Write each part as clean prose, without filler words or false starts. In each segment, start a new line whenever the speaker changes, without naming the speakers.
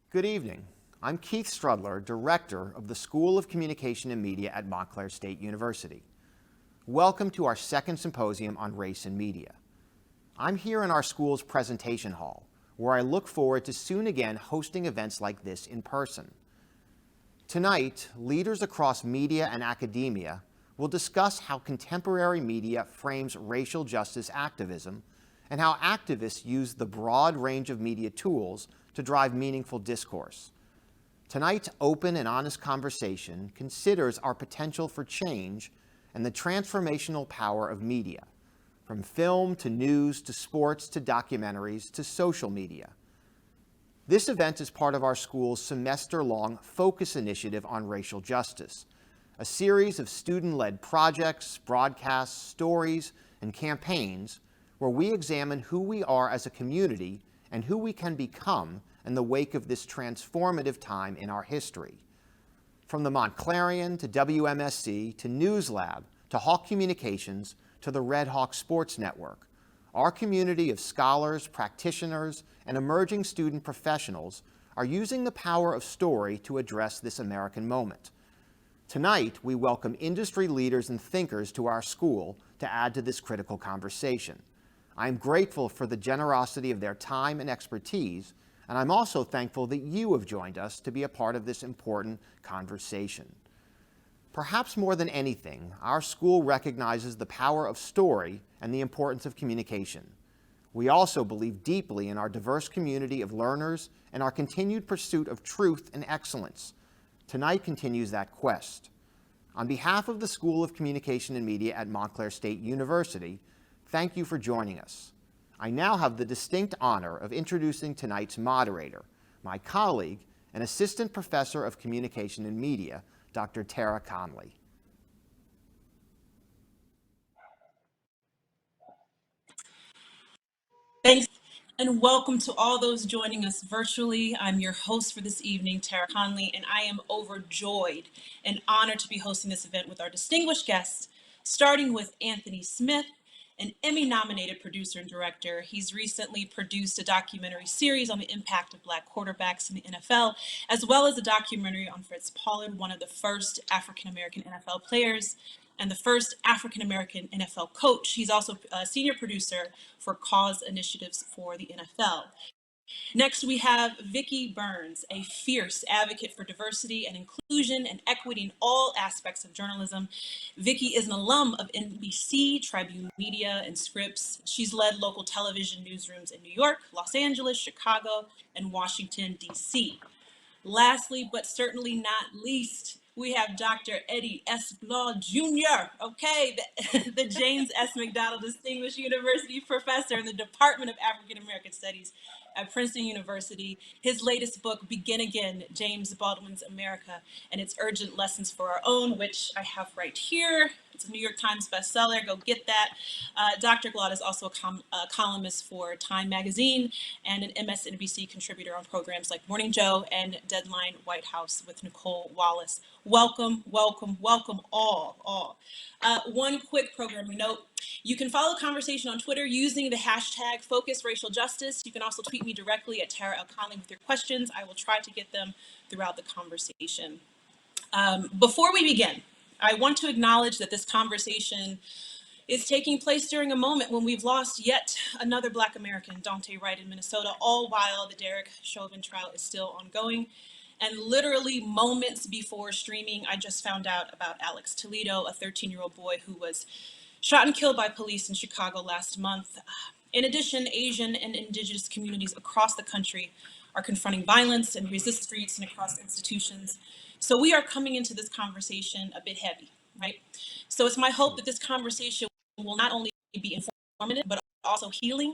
Good evening. I'm Keith Strudler, Director of the School of Communication and Media at Montclair State University. Welcome to our second symposium on race and media. I'm here in our school's presentation hall, where I look forward to soon again hosting events like this in person. Tonight, leaders across media and academia will discuss how contemporary media frames racial justice activism and how activists use the broad range of media tools to drive meaningful discourse. Tonight's open and honest conversation considers our potential for change and the transformational power of media, from film to news to sports to documentaries to social media. This event is part of our school's semester-long Focus Initiative on Racial Justice, a series of student-led projects, broadcasts, stories, and campaigns where we examine who we are as a community and who we can become in the wake of this transformative time in our history. From the Montclarian to WMSC to NewsLab to Hawk Communications to the Red Hawk Sports Network, our community of scholars, practitioners, and emerging student professionals are using the power of story to address this American moment. Tonight, we welcome industry leaders and thinkers to our school to add to this critical conversation. I am grateful for the generosity of their time and expertise, and I'm also thankful that you have joined us to be a part of this important conversation. Perhaps more than anything, our school recognizes the power of story and the importance of communication. We also believe deeply in our diverse community of learners and our continued pursuit of truth and excellence. Tonight continues that quest. On behalf of the School of Communication and Media at Montclair State University, thank you for joining us. I now have the distinct honor of introducing tonight's moderator, my colleague and Assistant Professor of Communication and Media, Dr. Tara Conley.
Thanks, and welcome to all those joining us virtually. I'm your host for this evening, Tara Conley, and I am overjoyed and honored to be hosting this event with our distinguished guests, starting with Anthony Smith, an Emmy-nominated producer and director. He's recently produced a documentary series on the impact of Black quarterbacks in the NFL, as well as a documentary on Fritz Pollard, one of the first African-American NFL players and the first African-American NFL coach. He's also a senior producer for cause initiatives for the NFL. Next, we have Vickie Burns, a fierce advocate for diversity and inclusion and equity in all aspects of journalism. Vickie is an alum of NBC, Tribune Media, and Scripps. She's led local television newsrooms in New York, Los Angeles, Chicago, and Washington, D.C. Lastly, but certainly not least, we have Dr. Eddie S. Glaude Jr., the James S. McDonald Distinguished University Professor in the Department of African American Studies at Princeton University. His latest book, Begin Again, James Baldwin's America and Its Urgent Lessons for Our Own, which I have right here. It's a New York Times bestseller. Go get that. Dr. Glaude is also a columnist for Time Magazine and an MSNBC contributor on programs like Morning Joe and Deadline White House with Nicole Wallace. Welcome, welcome, welcome all. One quick programming note. You can follow the conversation on Twitter using the hashtag #FocusRacialJustice. You can also tweet me directly at Tara L. Conley with your questions. I will try to get them throughout the conversation. Before we begin, I want to acknowledge that this conversation is taking place during a moment when we've lost yet another Black American, Daunte Wright in Minnesota, all while the Derek Chauvin trial is still ongoing. And literally moments before streaming, I just found out about Alex Toledo, a 13-year-old boy who was shot and killed by police in Chicago last month. In addition, Asian and Indigenous communities across the country are confronting violence in resist streets and across institutions. So we are coming into this conversation a bit heavy, right? So it's my hope that this conversation will not only be informative, but also healing.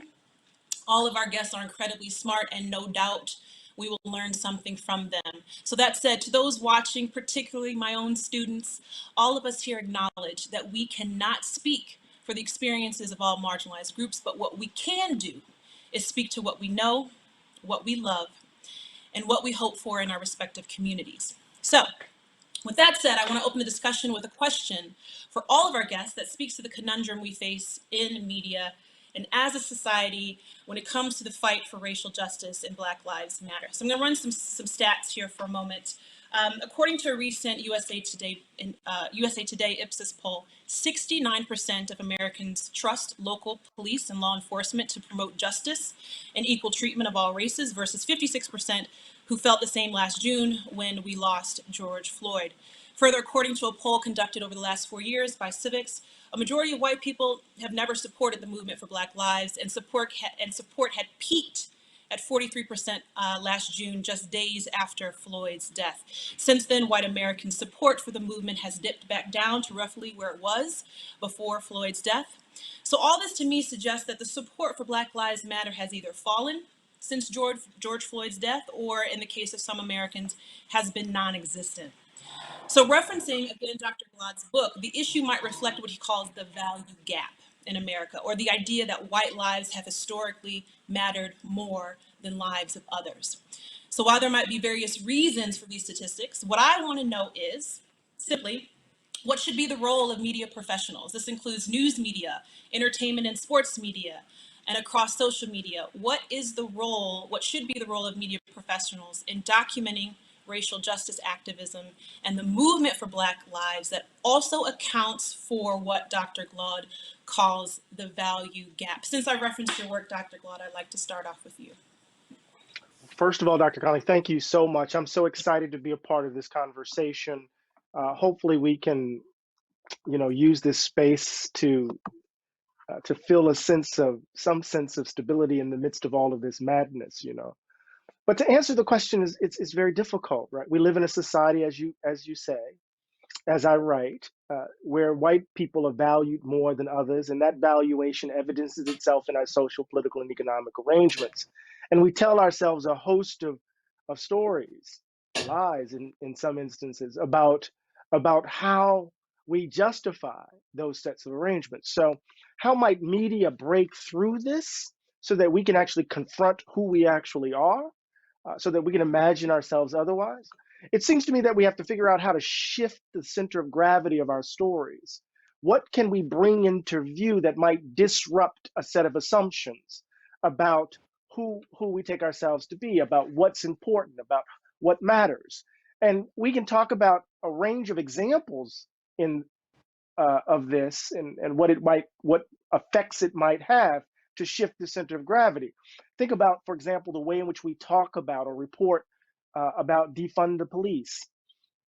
All of our guests are incredibly smart, and no doubt we will learn something from them. So that said, to those watching, particularly my own students, all of us here acknowledge that we cannot speak for the experiences of all marginalized groups, but what we can do is speak to what we know, what we love, and what we hope for in our respective communities. So, with that said, I want to open the discussion with a question for all of our guests that speaks to the conundrum we face in media and as a society when it comes to the fight for racial justice and Black Lives Matter. So I'm going to run some stats here for a moment. According to a recent USA Today Ipsos poll, 69% of Americans trust local police and law enforcement to promote justice and equal treatment of all races versus 56% who felt the same last June when we lost George Floyd. Further, according to a poll conducted over the last 4 years by Civics, a majority of white people have never supported the movement for Black lives, and support had peaked at 43% last June, just days after Floyd's death. Since then, white American support for the movement has dipped back down to roughly where it was before Floyd's death. So all this to me suggests that the support for Black Lives Matter has either fallen since George Floyd's death, or in the case of some Americans, has been non-existent. So referencing, again, Dr. Glaude's book, the issue might reflect what he calls the value gap in America, or the idea that white lives have historically mattered more than lives of others. So while there might be various reasons for these statistics, what I want to know is simply, what should be the role of media professionals? This includes news media, entertainment and sports media, and across social media. What should be the role of media professionals in documenting racial justice activism and the movement for Black lives that also accounts for what Dr. Glaude calls the value gap? Since I referenced your work, Dr. Glaude, I'd like to start off with you.
First of all, Dr. Conley, thank you so much. I'm so excited to be a part of this conversation. Hopefully we can, use this space to feel some sense of stability in the midst of all of this madness, But to answer the question it's very difficult, right? We live in a society, as you say, as I write, where white people are valued more than others, and that valuation evidences itself in our social, political, and economic arrangements. And we tell ourselves a host of stories, lies in some instances, about how we justify those sets of arrangements. So how might media break through this so that we can actually confront who we actually are, so that we can imagine ourselves otherwise? It seems to me that we have to figure out how to shift the center of gravity of our stories. What can we bring into view that might disrupt a set of assumptions about who we take ourselves to be, about what's important, about what matters? And we can talk about a range of examples of this and what effects it might have to shift the center of gravity. Think about, for example, the way in which we talk about or report about defund the police,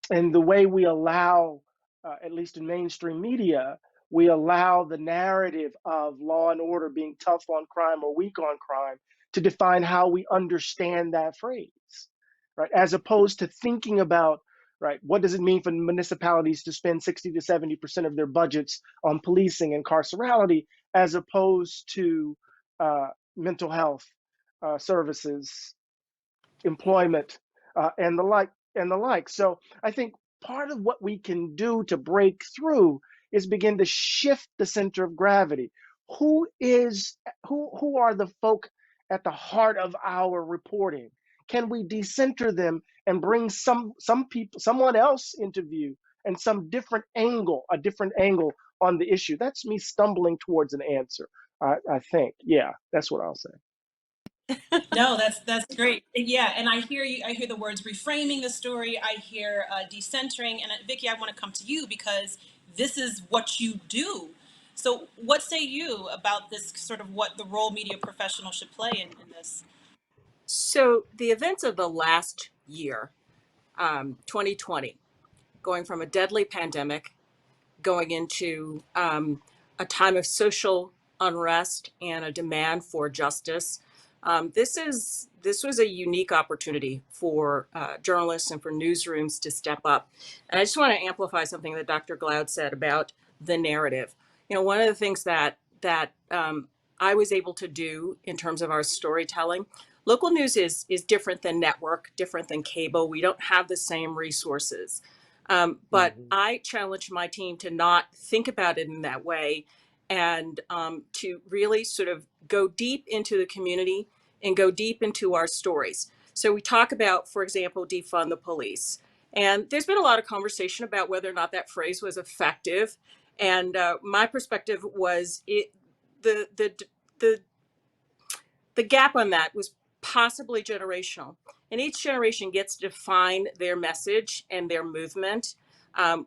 and the way we allow, at least in mainstream media, we allow the narrative of law and order being tough on crime or weak on crime to define how we understand that phrase, right? As opposed to thinking about, right, what does it mean for municipalities to spend 60 to 70% of their budgets on policing and carcerality, as opposed to mental health services, employment, and the like. So I think part of what we can do to break through is begin to shift the center of gravity. Who are the folk at the heart of our reporting? Can we decenter them and bring someone else into view, and a different angle on the issue? That's me stumbling towards an answer. I think, yeah, that's what I'll say.
No, that's great. Yeah, and I hear you. I hear the words reframing the story. I hear decentering. And Vickie, I want to come to you because this is what you do. So, what say you about this sort of what the role media professionals should play in this?
So, the events of the last year, 2020, going from a deadly pandemic, going into a time of social unrest and a demand for justice. This was a unique opportunity for journalists and for newsrooms to step up. And I just want to amplify something that Dr. Glaude said about the narrative. One of the things that I was able to do in terms of our storytelling, local news is different than network, different than cable. We don't have the same resources. But I challenged my team to not think about it in that way, and to really sort of go deep into the community and go deep into our stories. So we talk about, for example, defund the police. And there's been a lot of conversation about whether or not that phrase was effective. And my perspective was the the the gap on that was possibly generational. And each generation gets to define their message and their movement.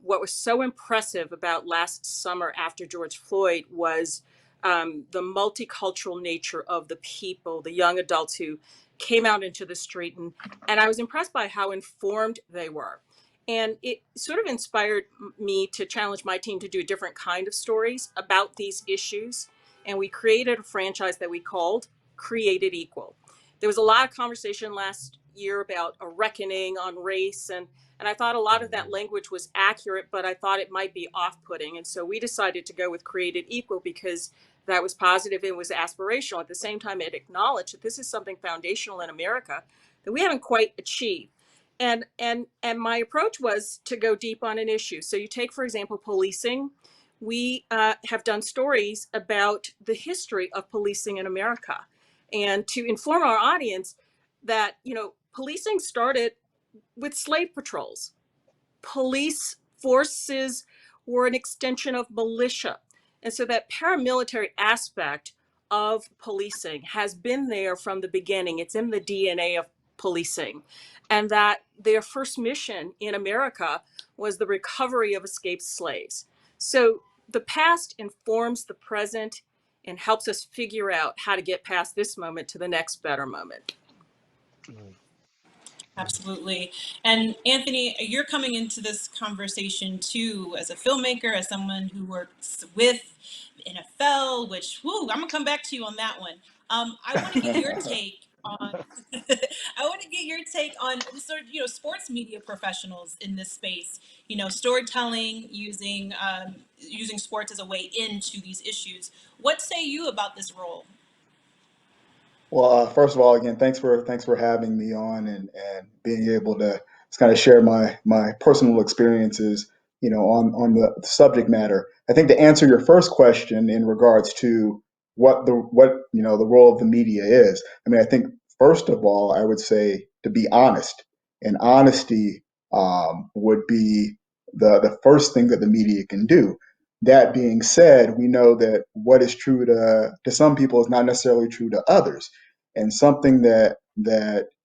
What was so impressive about last summer after George Floyd was the multicultural nature of the people, the young adults who came out into the street. And I was impressed by how informed they were. And it sort of inspired me to challenge my team to do a different kind of stories about these issues. And we created a franchise that we called Created Equal. There was a lot of conversation last year about a reckoning on race, and I thought a lot of that language was accurate, but I thought it might be off-putting. And so we decided to go with Created Equal because that was positive and was aspirational. At the same time, it acknowledged that this is something foundational in America that we haven't quite achieved. And my approach was to go deep on an issue. So you take, for example, policing. We have done stories about the history of policing in America, and to inform our audience that, you know, policing started with slave patrols. Police forces were an extension of militia. And so that paramilitary aspect of policing has been there from the beginning. It's in the DNA of policing. And that their first mission in America was the recovery of escaped slaves. So the past informs the present and helps us figure out how to get past this moment to the next better moment.
Absolutely. And Anthony, you're coming into this conversation too as a filmmaker, as someone who works with NFL, which, whoo, I'm gonna come back to you on that one. I want to get your take on. I want to get your take on sort of, you know, sports media professionals in this space. You know, storytelling using using sports as a way into these issues. What say you about this role?
Well, first of all, again, thanks for having me on and being able to just kind of share my personal experiences, you know, on the subject matter. I think to answer your first question in regards to what you know the role of the media is. I mean, I think first of all, I would say to be honest, and honesty would be the first thing that the media can do. That being said, we know that what is true to some people is not necessarily true to others, and something that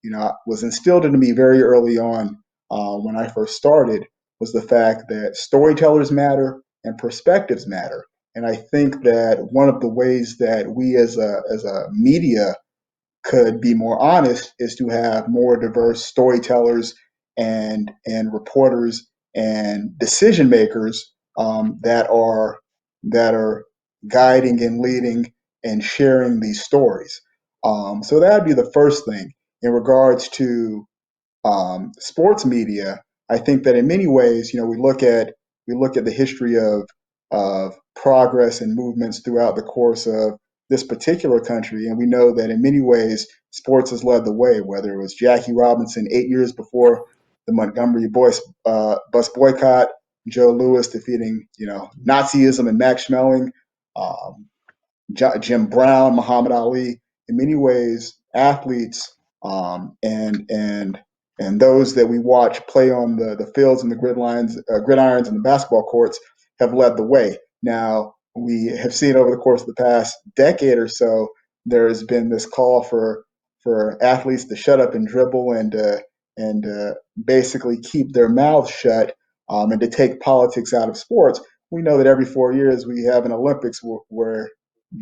you know was instilled into me very early on when I first started was the fact that storytellers matter and perspectives matter. And I think that one of the ways that we as a media could be more honest is to have more diverse storytellers and reporters and decision makers that are guiding and leading and sharing these stories. So that would be the first thing in regards to sports media. I think that in many ways, you know, we look at the history of progress and movements throughout the course of this particular country, and we know that in many ways, sports has led the way. Whether it was Jackie Robinson 8 years before the Montgomery bus boycott, Joe Louis defeating, you know, Nazism and Max Schmeling, um, Jim Brown, Muhammad Ali. In many ways, athletes and those that we watch play on the fields and the gridirons and the basketball courts have led the way. Now we have seen over the course of the past decade or so, there has been this call for athletes to shut up and dribble and basically keep their mouths shut and to take politics out of sports. We know that every 4 years we have an Olympics where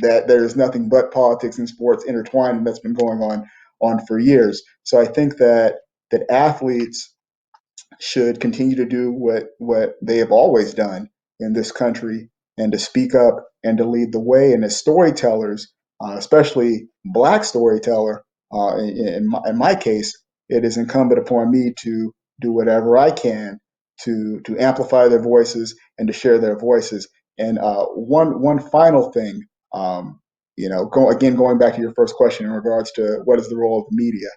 that there's nothing but politics and sports intertwined, and that's been going on for years. So I think that athletes should continue to do what they have always done in this country, and to speak up and to lead the way. And as storytellers, especially Black storyteller, in my case, it is incumbent upon me to do whatever I can to amplify their voices and to share their voices. And one final thing, um, you know, going back to your first question in regards to what is the role of the media.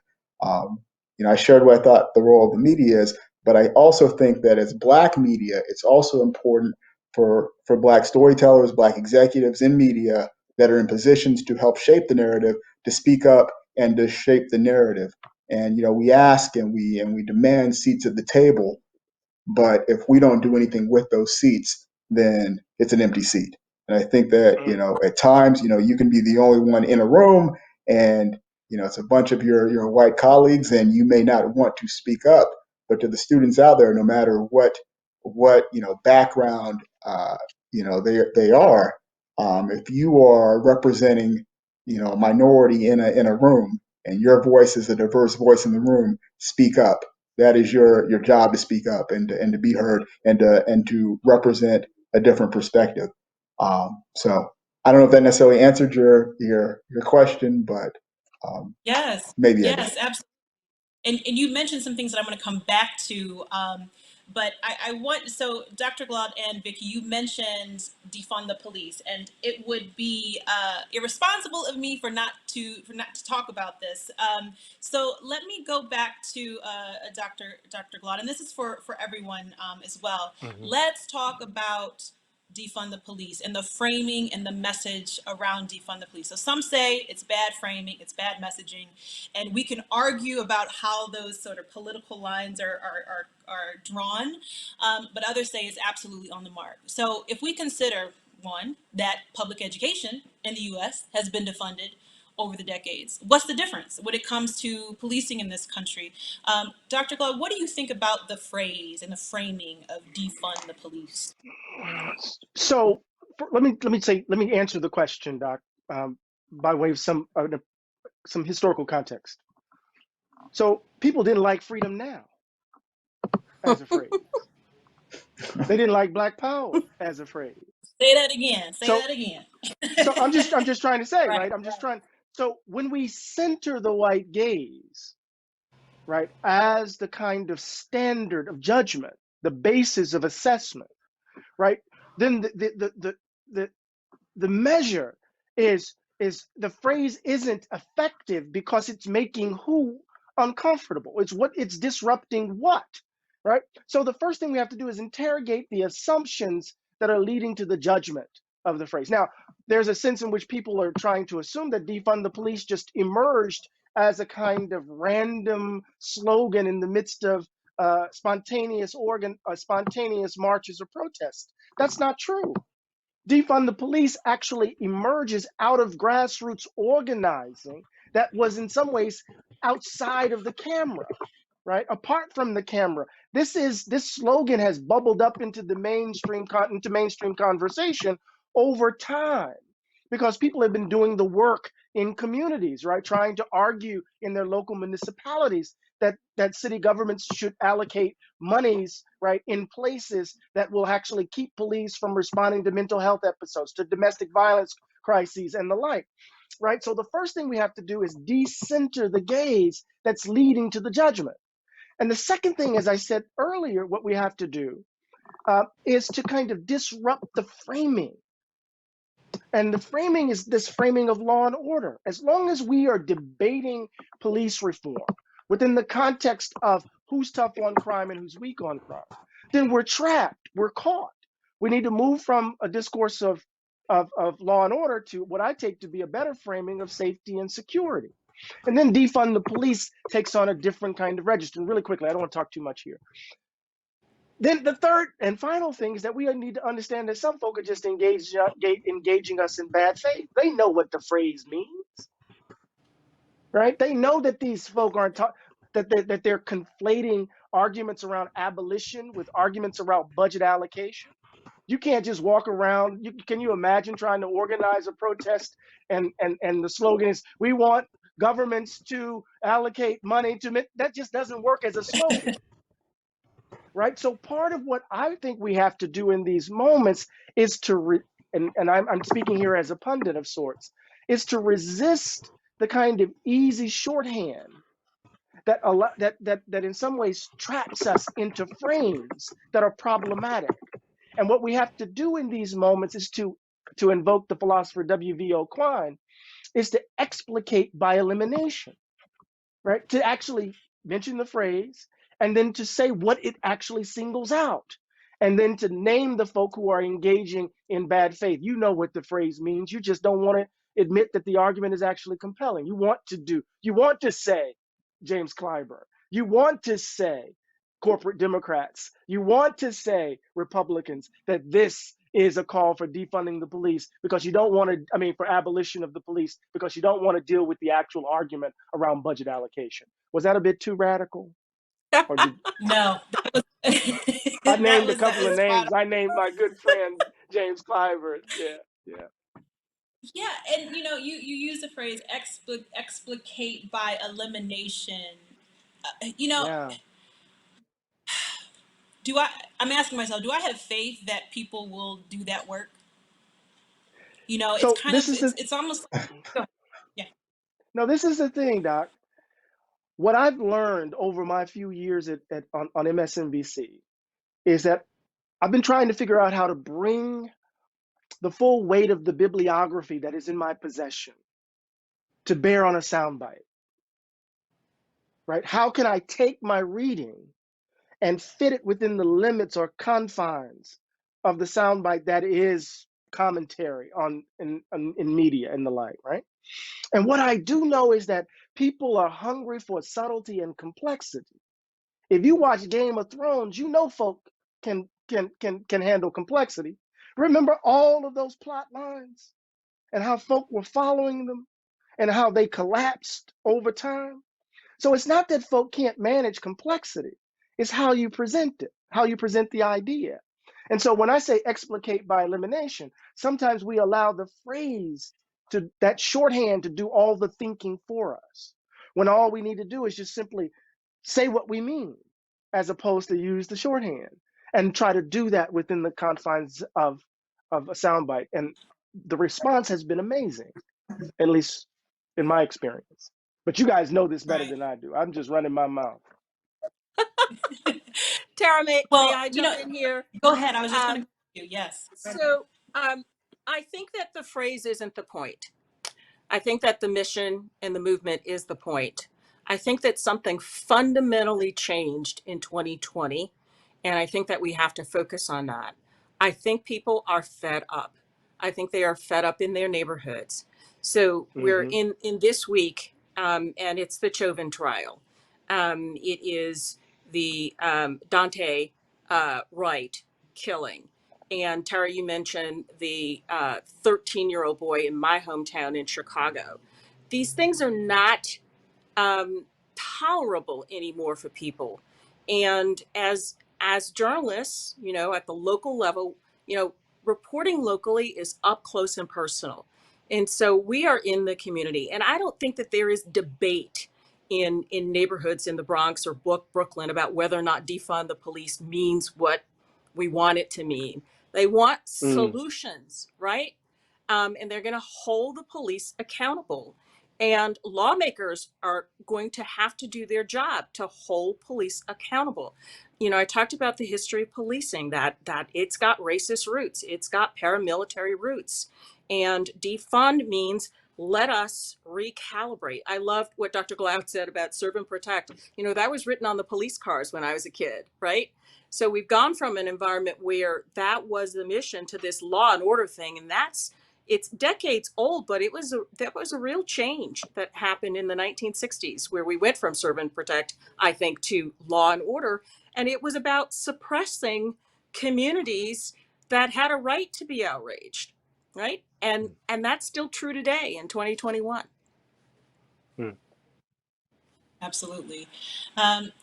Um, you know, I shared what I thought the role of the media is, but I also think that as Black media, it's also important for Black storytellers, Black executives in media that are in positions to help shape the narrative, to speak up and to shape the narrative. And you know, we ask and we demand seats at the table, but if we don't do anything with those seats, then it's an empty seat. And I think that, at times, you can be the only one in a room, and, it's a bunch of your white colleagues, and you may not want to speak up. But to the students out there, no matter what background, they are, if you are representing, a minority in a room, and your voice is a diverse voice in the room, speak up. That is your job, to speak up and to be heard, and to represent a different perspective. So I don't know if that necessarily answered your question, but
Yes,
maybe I did.
yes, absolutely. And you mentioned some things that I'm going to come back to, but I want, so Dr. Glaude and Vickie, you mentioned defund the police, and it would be irresponsible of me for not to talk about this. So let me go back to Dr. Glaude, and this is for everyone as well. Let's talk about defund the police and the framing and the message around defund the police. So some say it's bad framing, it's bad messaging, and we can argue about how those sort of political lines are drawn, but others say it's absolutely on the mark. So if we consider, one, that public education in the US has been defunded over the decades, what's the difference when it comes to policing in this country? Dr. Glaude, what do you think about the phrase and the framing of defund the police?
So let me answer the question, Doc, by way of some historical context. So people didn't like freedom now as a phrase. They didn't like Black Power as a phrase.
Say that again. Say
So-
that again.
So I'm just trying to say,
Right,
right? I'm just trying. So when we center the white gaze, right, as the kind of standard of judgment, the basis of assessment, right, then the measure is the phrase isn't effective because it's making who uncomfortable. It's disrupting what, right? So the first thing we have to do is interrogate the assumptions that are leading to the judgment of the phrase. Now, there's a sense in which people are trying to assume that defund the police just emerged as a kind of random slogan in the midst of spontaneous marches or protests. That's not true. Defund the police actually emerges out of grassroots organizing that was in some ways outside of the camera, right? Apart from the camera. This slogan has bubbled up into the mainstream conversation over time because people have been doing the work in communities, right? Trying to argue in their local municipalities that city governments should allocate monies, right, in places that will actually keep police from responding to mental health episodes, to domestic violence crises and the like, right? So the first thing we have to do is decenter the gaze that's leading to the judgment. And the second thing, as I said earlier, what we have to do is to kind of disrupt the framing. And the framing is this framing of law and order. As long as we are debating police reform within the context of who's tough on crime and who's weak on crime, then we're trapped, we're caught. We need to move from a discourse of law and order to what I take to be a better framing of safety and security. And then defund the police takes on a different kind of register. And really quickly, I don't want to talk too much here. Then the third and final thing is that we need to understand that some folk are just engaging us in bad faith. They know what the phrase means, right? They know that these folk aren't that they're conflating arguments around abolition with arguments around budget allocation. You can't just walk around. Can you imagine trying to organize a protest and the slogan is, we want governments to allocate money to, that just doesn't work as a slogan. Right. So part of what I think we have to do in these moments is and I'm speaking here as a pundit of sorts, is to resist the kind of easy shorthand that in some ways traps us into frames that are problematic. And what we have to do in these moments is to invoke the philosopher W.V.O. Quine, is to explicate by elimination, right? To actually mention the phrase and then to say what it actually singles out, and then to name the folk who are engaging in bad faith. You know what the phrase means. You just don't want to admit that the argument is actually compelling. You want to say James Clyburn. You want to say corporate Democrats. You want to say Republicans, that this is a call for defunding the police because you don't want to, I mean, for abolition of the police because you don't want to deal with the actual argument around budget allocation. Was that a bit too radical? Or did
No, that was
I
that
named a
was that
couple of
was spot
names? I named my good friend James Cliver. Yeah, yeah,
Yeah, and you use the phrase explicate by elimination. You know,
yeah.
do I? I'm asking myself, do I have faith that people will do that work? It's
So
kind
this
of
is the
it's almost. Go ahead. Yeah.
no, this is the thing, Doc. What I've learned over my few years on MSNBC is that I've been trying to figure out how to bring the full weight of the bibliography that is in my possession to bear on a soundbite, right? How can I take my reading and fit it within the limits or confines of the soundbite that is commentary in media and the like, right? And what I do know is that people are hungry for subtlety and complexity. If you watch Game of Thrones, you know folk can handle complexity. Remember all of those plot lines and how folk were following them and how they collapsed over time. So it's not that folk can't manage complexity. It's how you present it, how you present the idea. And so when I say explicate by elimination, sometimes we allow the phrase to that shorthand to do all the thinking for us, when all we need to do is just simply say what we mean, as opposed to use the shorthand and try to do that within the confines of a soundbite. And the response has been amazing, at least in my experience. But you guys know this better
Right.
than I do. I'm just running my mouth.
Tara, may
Well,
I jump in here?
go ahead. I was just going
Um,
to you. Yes.
so I think that the phrase isn't the point. I think that the mission and the movement is the point. I think that something fundamentally changed in 2020, and I think that we have to focus on that. I think people are fed up. I think they are fed up in their neighborhoods. So we're
Mm-hmm.
in this week, and it's the Chauvin trial. It is the Dante Wright killing. And Tara, you mentioned the 13-year-old boy in my hometown in Chicago. These things are not tolerable anymore for people. And as journalists, at the local level, reporting locally is up close and personal. And so we are in the community. And I don't think that there is debate in neighborhoods in the Bronx or Brooklyn about whether or not defund the police means what we want it to mean. They want
Mm.
solutions, right? And they're going to hold the police accountable. And lawmakers are going to have to do their job to hold police accountable. I talked about the history of policing, that it's got racist roots, it's got paramilitary roots. And defund means let us recalibrate. I loved what Dr. Glaude said about serve and protect. That was written on the police cars when I was a kid, right? So we've gone from an environment where that was the mission to this law and order thing, and it's decades old, but that was a real change that happened in the 1960s, where we went from serve and protect, I think, to law and order, and it was about suppressing communities that had a right to be outraged, right? And that's still true today in 2021.
Mm.
Absolutely.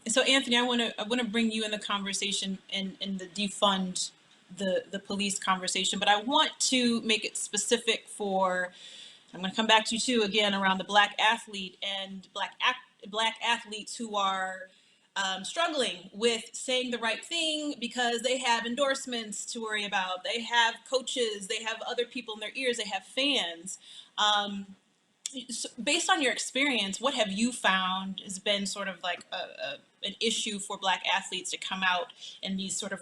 So Anthony, I want to bring you in the conversation in the defund the police conversation, but I want to make it specific for. I'm going to come back to you too again around the Black athlete and Black athletes who are struggling with saying the right thing because they have endorsements to worry about. They have coaches. They have other people in their ears. They have fans. So based on your experience, what have you found has been sort of like an issue for Black athletes to come out in these sort of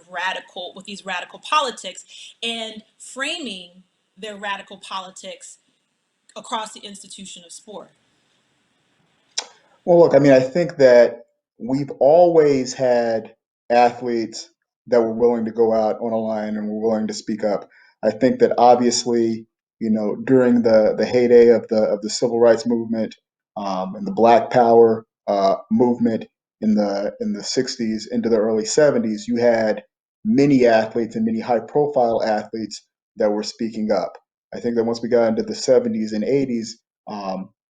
with these radical politics and framing their radical politics across the institution of sport?
Well, look, I mean, I think that we've always had athletes that were willing to go out on a line and were willing to speak up. I think that obviously, during the heyday of the civil rights movement and the Black Power movement in the '60s into the early '70s, you had many athletes and many high-profile athletes that were speaking up. I think that once we got into the 70s and 80s,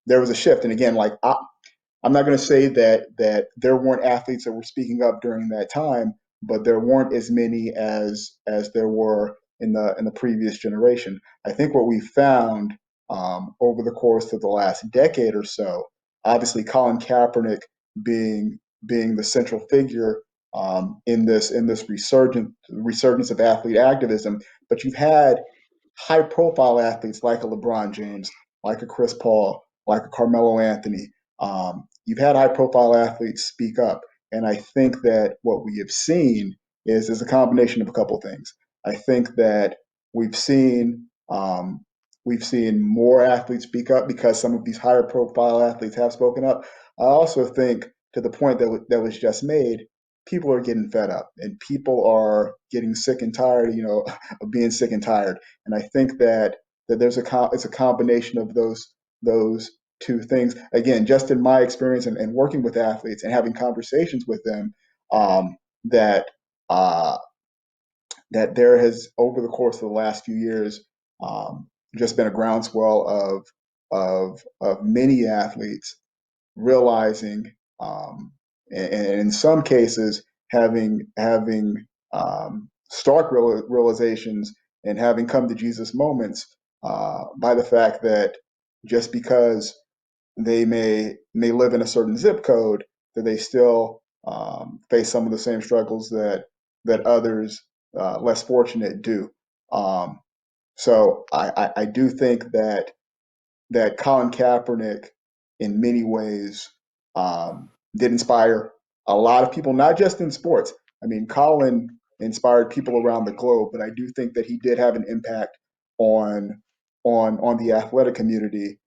there was a shift. And again, like I'm not going to say that there weren't athletes that were speaking up during that time, but there weren't as many as there were in the previous generation. I think what we found over the course of the last decade or so, obviously Colin Kaepernick being the central figure in this resurgence of athlete activism, but you've had high profile athletes like a LeBron James, like a Chris Paul, like a Carmelo Anthony. You've had high profile athletes speak up. And I think that what we have seen is a combination of a couple of things. I think that we've seen more athletes speak up because some of these higher profile athletes have spoken up. I also think, to the point that was just made, people are getting fed up and people are getting sick and tired, of being sick and tired. And I think that it's a combination of those two things. Again, just in my experience and working with athletes and having conversations with them, that uh, that there has, over the course of the last few years, just been a groundswell of many athletes realizing, and in some cases having stark realizations and having come to Jesus moments, by the fact that just because they may live in a certain zip code, that they still face some of the same struggles that others less fortunate do. Um, so I do think that Colin Kaepernick, in many ways, did inspire a lot of people, not just in sports. I mean, Colin inspired people around the globe, but I do think that he did have an impact on the athletic community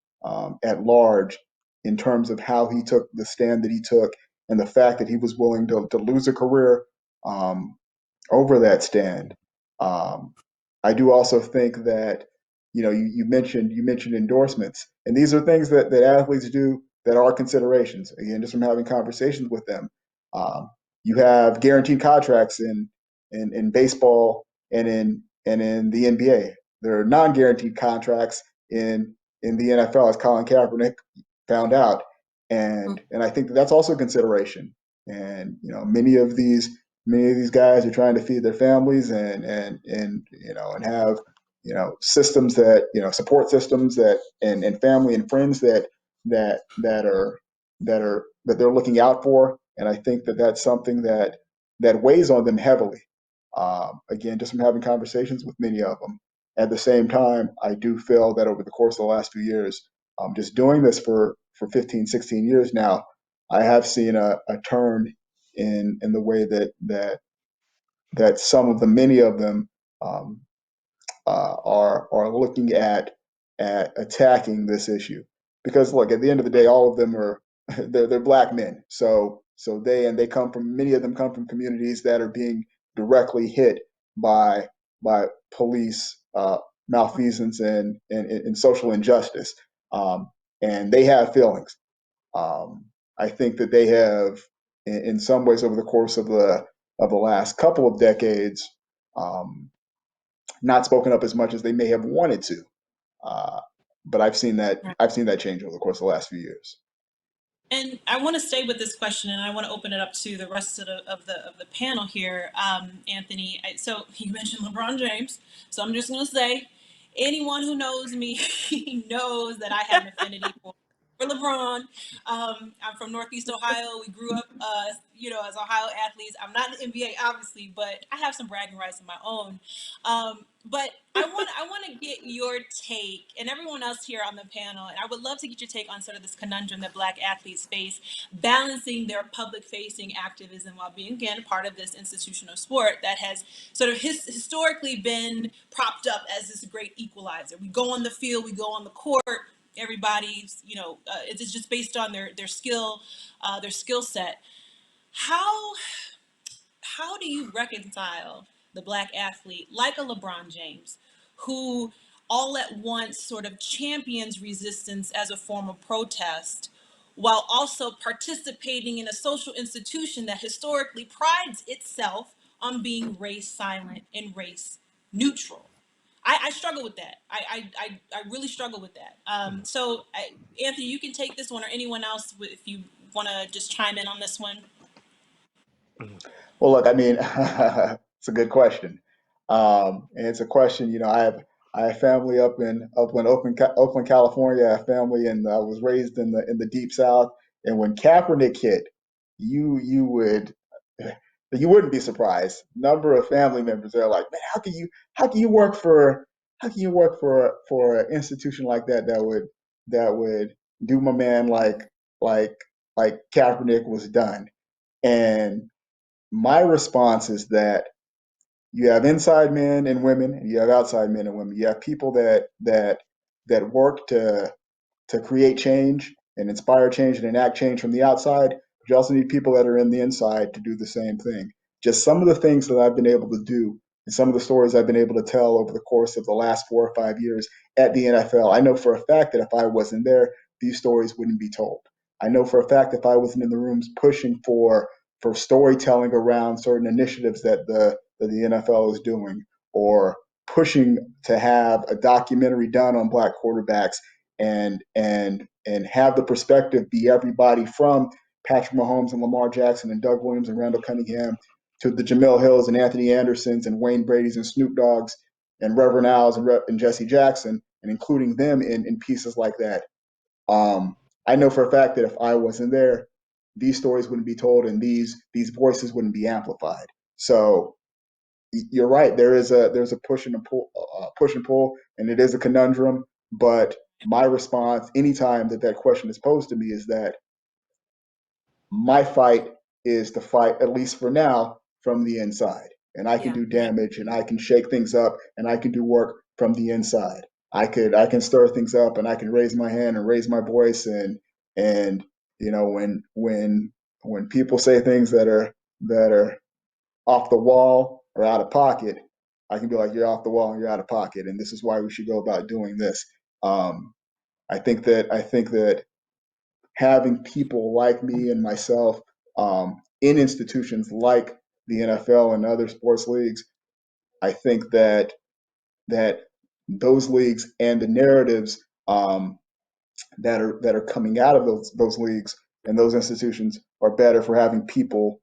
at large, in terms of how he took the stand that he took, and the fact that he was willing to lose a career um, over that stand. Um, I do also think that, you mentioned endorsements, and these are things that athletes do that are considerations. Again, just from having conversations with them, um, you have guaranteed contracts in baseball and in the NBA. There are non-guaranteed contracts in the NFL, as Colin Kaepernick found out, and I think that's also a consideration. And many of these guys are trying to feed their families and have systems that support systems and family and friends that they're looking out for. And I think that that's something that weighs on them heavily. Again, just from having conversations with many of them. At the same time, I do feel that over the course of the last few years, just doing this for 15, 16 years now, I have seen a turn in the way that many of them, um, are looking at attacking this issue. Because look, at the end of the day, all of them are they're black men. So many of them come from communities that are being directly hit by police malfeasance and social injustice, and they have feelings. I think that they have, in some ways, over the course of the last couple of decades, um, not spoken up as much as they may have wanted to. Uh, but I've seen that change over the course of the last few years.
And I want to stay with this question, and I want to open it up to the rest of the panel here, Anthony. So you mentioned LeBron James, so I'm just going to say, anyone who knows me knows that I have an affinity for LeBron. I'm from Northeast Ohio. We grew up, as Ohio athletes. I'm not in the NBA, obviously, but I have some bragging rights of my own. But I want to get your take, and everyone else here on the panel, and I would love to get your take on sort of this conundrum that Black athletes face, balancing their public-facing activism while being, again, part of this institutional sport that has sort of historically been propped up as this great equalizer. We go on the field, we go on the court, everybody's, it's just based on their skill set. How do you reconcile the Black athlete like a LeBron James, who all at once sort of champions resistance as a form of protest, while also participating in a social institution that historically prides itself on being race silent and race neutral. I struggle with that. I really struggle with that. Anthony, you can take this one, or anyone else if you want to just chime in on this one.
Well, look, I mean, it's a good question, and it's a question. I have family up in Oakland, California. I have family, and I was raised in the deep South. And when Kaepernick hit, you wouldn't be surprised. Number of family members are like, man, how can you work for an institution like that would do my man like like Kaepernick was done. And my response is that you have inside men and women, and you have outside men and women. You have people that work to create change and inspire change and enact change from the outside, but you also need people that are in the inside to do the same thing. Just some of the things that I've been able to do and some of the stories I've been able to tell over the course of the last 4 or 5 years at the NFL. I know for a fact that if I wasn't there, these stories wouldn't be told. I know for a fact if I wasn't in the rooms pushing for storytelling around certain initiatives that the NFL is doing, or pushing to have a documentary done on Black quarterbacks and have the perspective be everybody from Patrick Mahomes and Lamar Jackson and Doug Williams and Randall Cunningham to the Jamil Hills and Anthony Andersons and Wayne Brady's and Snoop Dogg's and Reverend Al's and Jesse Jackson, and including them in pieces like that. I know for a fact that if I wasn't there, these stories wouldn't be told and these voices wouldn't be amplified. So you're right. There's a push and pull, and it is a conundrum. But my response, anytime that question is posed to me, is that my fight is to fight, at least for now, from the inside. And I can
Yeah.
do damage, and I can shake things up, and I can do work from the inside. I can stir things up, and I can raise my hand and raise my voice, and when people say things that are off the wall or out of pocket, I can be like, you're off the wall and you're out of pocket, and this is why we should go about doing this. I think that having people like me and myself in institutions like the NFL and other sports leagues, I think that those leagues and the narratives that are coming out of those leagues and those institutions are better for having people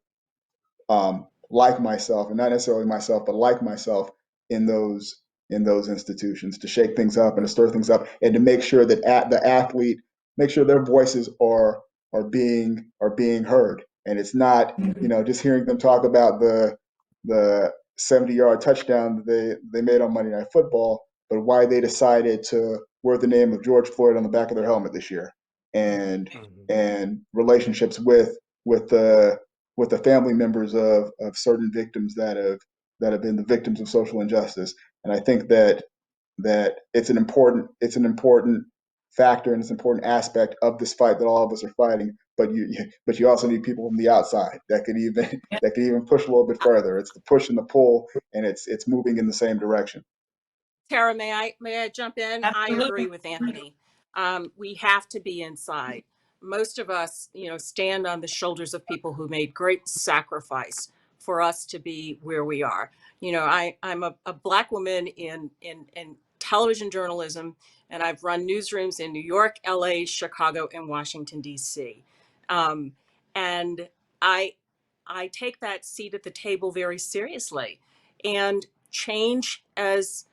like myself, and not necessarily myself, but like myself in those institutions, to shake things up and to stir things up, and to make sure that the athlete, make sure their voices are being heard, and it's not just hearing them talk about the 70-yard touchdown that they made on Monday Night Football, but why they decided to wear the name of George Floyd on the back of their helmet this year, and relationships with the with the family members of certain victims that have been the victims of social injustice. And I think that it's an important factor, and it's an important aspect of this fight that all of us are fighting. But you also need people from the outside that could even push a little bit further. It's the push and the pull, and it's moving in the same direction.
Tara, may I jump in? I agree
Absolutely.
with Anthony. We have to be inside. Most of us, stand on the shoulders of people who made great sacrifice for us to be where we are. I'm a Black woman in television journalism, and I've run newsrooms in New York, LA, Chicago, and Washington, D.C. Um, and I take that seat at the table very seriously. And change, as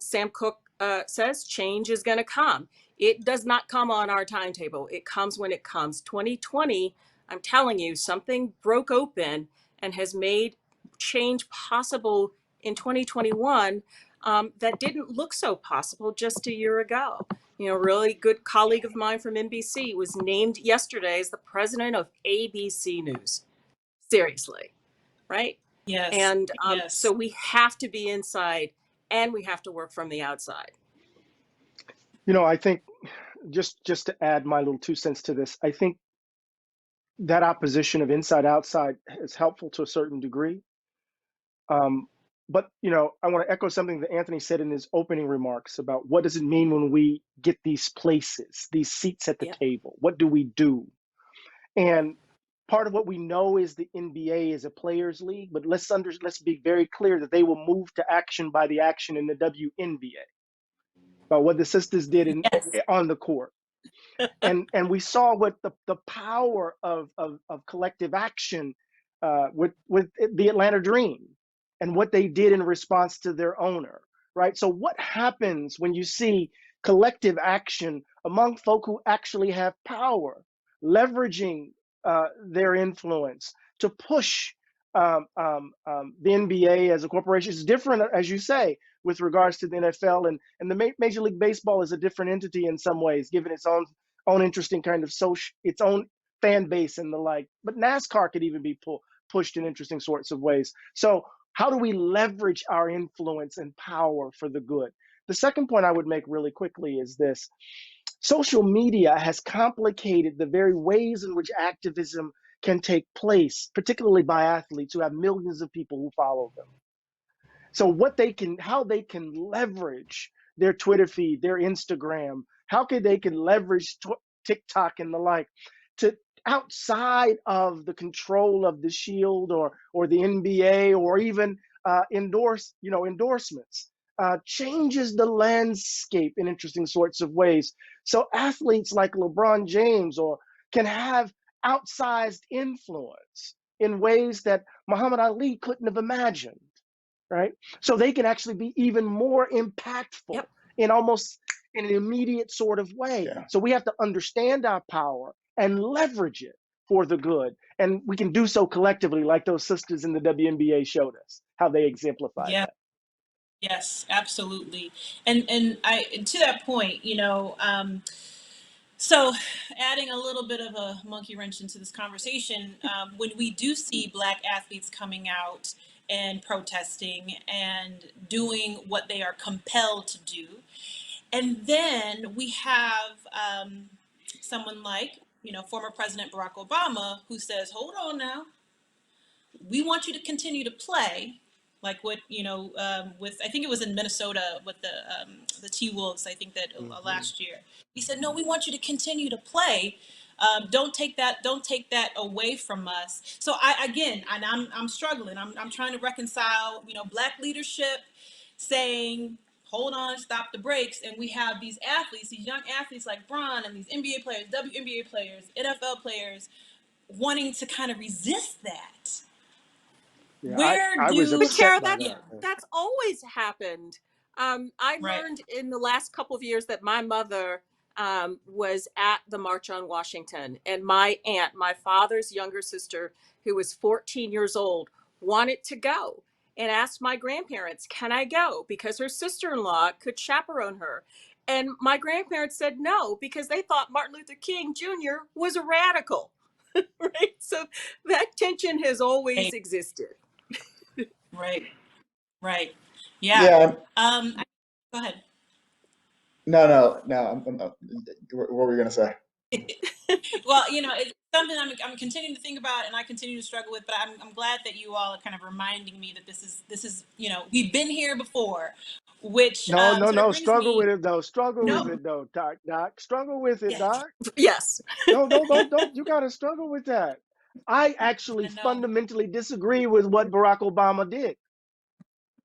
Sam Cooke says, change is going to come. It does not come on our timetable. It comes when it comes. 2020, I'm telling you, something broke open and has made change possible in 2021 that didn't look so possible just a year ago. A really good colleague of mine from NBC was named yesterday as the president of ABC News. Seriously, right?
Yes.
And so
Yes.
we have to be inside and we have to work from the outside.
I think just to add my little 2 cents to this, I think that opposition of inside outside is helpful to a certain degree. But I want to echo something that Anthony said in his opening remarks about what does it mean when we get these places, these seats at the
Yeah.
table? What do we do? And part of what we know is the NBA is a players' league, but let's be very clear that they will move to action by the action in the WNBA, about what the sisters did
Yes.
on the court. And we saw what the power of collective action with the Atlanta Dream and what they did in response to their owner, right? So what happens when you see collective action among folk who actually have power, leveraging their influence to push the NBA as a corporation? Is different, as you say, with regards to the NFL, and the Major League Baseball is a different entity in some ways, given its own interesting kind of its own fan base and the like. But NASCAR could even be pushed in interesting sorts of ways. So how do we leverage our influence and power for the good? The second point I would make really quickly is this. Social media has complicated the very ways in which activism can take place, particularly by athletes who have millions of people who follow them. So how they can leverage their Twitter feed, their Instagram, how they can leverage TikTok and the like to outside of the control of the Shield or the NBA or even endorsements, changes the landscape in interesting sorts of ways. So athletes like LeBron James can have outsized influence in ways that Muhammad Ali couldn't have imagined, right? So they can actually be even more impactful in almost in an immediate sort of way.
Yeah.
So we have to understand our power and leverage it for the good. And we can do so collectively, like those sisters in the WNBA showed us, how they exemplified that.
Yes, absolutely. And to that point, so adding a little bit of a monkey wrench into this conversation, when we do see Black athletes coming out and protesting and doing what they are compelled to do, and then we have someone like, former President Barack Obama, who says, hold on now, we want you to continue to play, like what with, I think it was in Minnesota with the T-Wolves, I think that last year. He said, no, we want you to continue to play. Don't take that away from us. So I'm struggling. I'm trying to reconcile, Black leadership saying, hold on, stop the brakes, and we have these athletes, these young athletes like Bron and these NBA players, WNBA players, NFL players, wanting to kind of resist that.
Yeah, I was
But
upset
Tara,
by that.
that's always happened. I learned in the last couple of years that my mother was at the March on Washington, and my aunt, my father's younger sister, who was 14 years old, wanted to go and asked my grandparents, can I go? Because her sister-in-law could chaperone her. And my grandparents said no, because they thought Martin Luther King Jr. was a radical. Right? So that tension has always existed.
Right. Yeah.
Yeah.
Go ahead.
No. What were you gonna say?
Well, it's something I'm continuing to think about, and I continue to struggle with. But I'm glad that you all are kind of reminding me that this is we've been here before. Which
No.
sort of brings
Struggle
me.
with it though. Struggle
No.
with it though, Doc. Struggle with it,
Yes.
Doc.
Yes.
Don't. You gotta struggle with that. I actually fundamentally disagree with what Barack Obama did.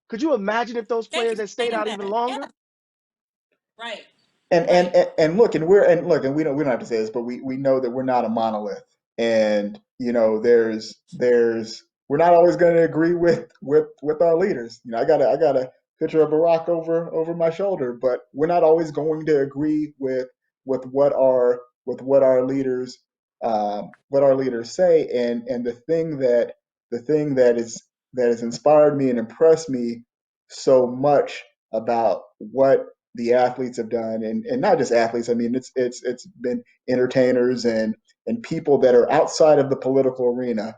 Could you imagine if those
Thank you
players
for
had stayed
saying
out
that.
even longer?
Yeah. Right.
And look, we don't have to say this, but we know that we're not a monolith, and there's we're not always going to agree with our leaders. I got a picture of Barack over my shoulder, but we're not always going to agree with what our leaders say. And the thing that has inspired me and impressed me so much about what the athletes have done, and not just athletes. I mean, it's been entertainers and people that are outside of the political arena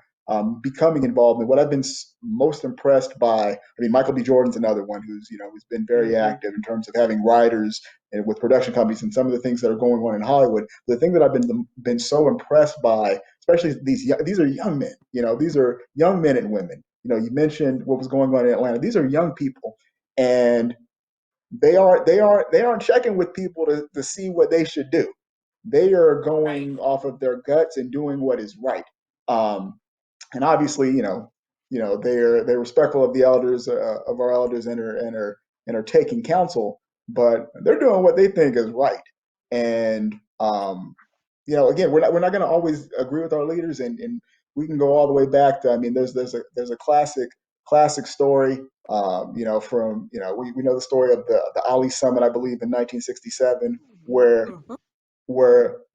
becoming involved. And what I've been most impressed by, I mean, Michael B. Jordan's another one who's been very active in terms of having writers and with production companies and some of the things that are going on in Hollywood. The thing that I've been so impressed by, especially these are young men. These are young men and women. You mentioned what was going on in Atlanta. These are young people, and they aren't checking with people to see what they should do. They are going off of their guts and doing what is right. And obviously, they're respectful of the elders, of our elders, and are taking counsel, but they're doing what they think is right. And again, we're not going to always agree with our leaders, and we can go all the way back to, I mean, there's a classic story, from, we know the story of the Ali Summit, I believe, in 1967, where
Mhm.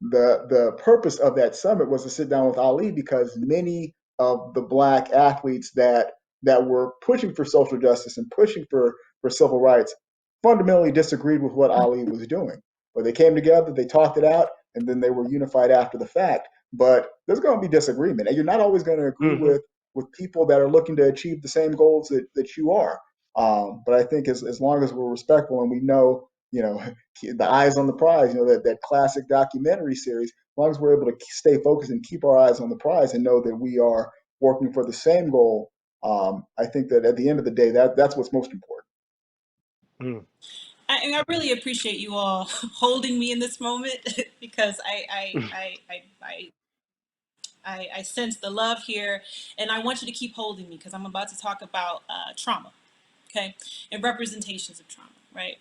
the purpose of that summit was to sit down with Ali, because many of the Black athletes that were pushing for social justice and pushing for civil rights fundamentally disagreed with what Ali was doing. But they came together, they talked it out, and then they were unified after the fact. But there's going to be disagreement, and you're not always going to agree
Hmm.
with people that are looking to achieve the same goals that you are. But I think as long as we're respectful and we know, the eyes on the prize, that classic documentary series, as long as we're able to stay focused and keep our eyes on the prize and know that we are working for the same goal, I think that at the end of the day, that's what's most important.
Mm.
I really appreciate you all holding me in this moment because I sense the love here, and I want you to keep holding me because I'm about to talk about trauma, okay, and representations of trauma, right?